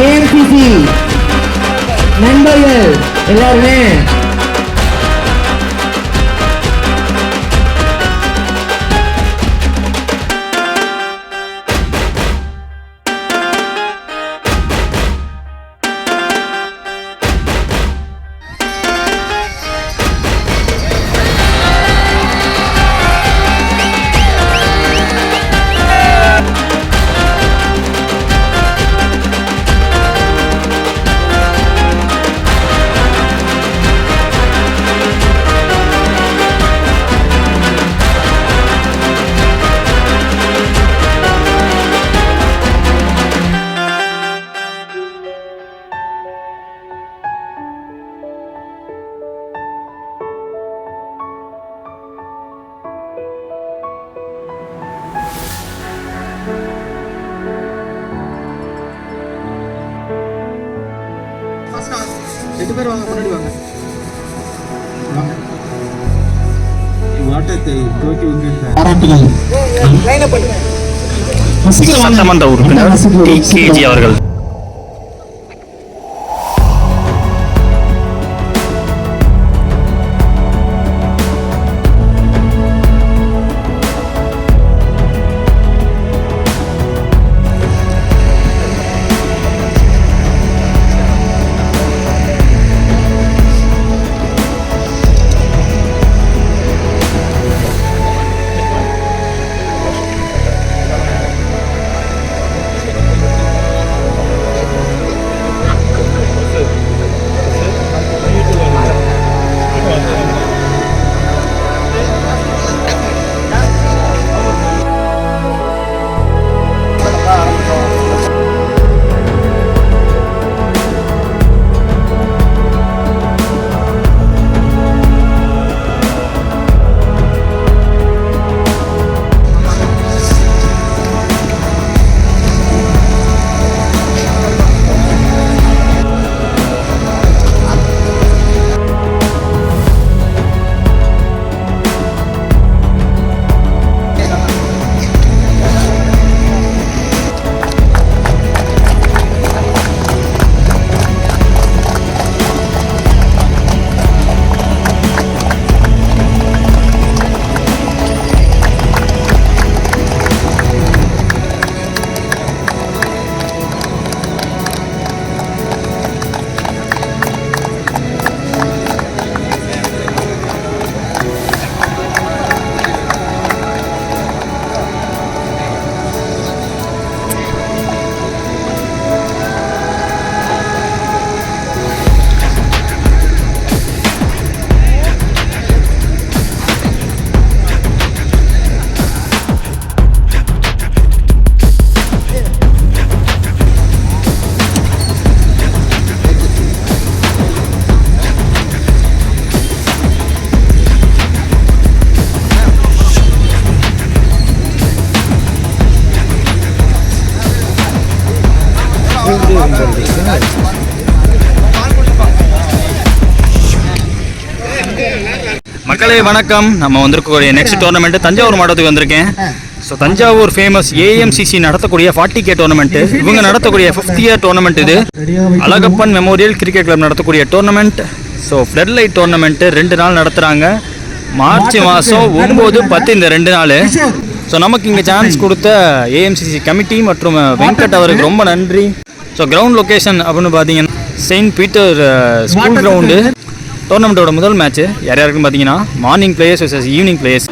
AMCC நண்பர்கள் எல்லாருமே ரெண்டு பேர் வாங்க, முன்னாடி வாங்க. சட்டமன்ற உறுப்பினர் டிகேஜி அவர்கள். மக்களே வணக்கம். நம்ம வந்திருக்கக்கூடிய நெக்ஸ்ட் டோர்னமெண்ட் தஞ்சாவூர் மாவட்டத்துக்கு வந்திருக்கேன். ஸோ தஞ்சாவூர் ஃபேமஸ் AMCC நடத்தக்கூடிய 40K டோர்னமெண்ட். இவங்க நடத்தக்கூடிய 5th இயர் டோர்னமெண்ட். இது அழகப்பன் மெமோரியல் கிரிக்கெட் கிளப் நடத்தக்கூடிய tournament. So flood light tournament 2 நாள் நடத்துகிறாங்க. மார்ச் மாதம் 9, 10 இந்த 2 நாள். ஸோ நமக்கு இங்கே சான்ஸ் கொடுத்த AMCC கமிட்டி மற்றும் வெங்கட் அவருக்கு ரொம்ப நன்றி. ஸோ கிரவுண்ட் லொக்கேஷன் அப்படின்னு பார்த்தீங்கன்னா செயின்ட் பீட்டர் ஸ்கூல் கிரவுண்டு. டோர்னமெண்ட்டோட முதல் மேட்ச் யார் யாருக்குன்னு பார்த்தீங்கன்னா morning players versus evening players.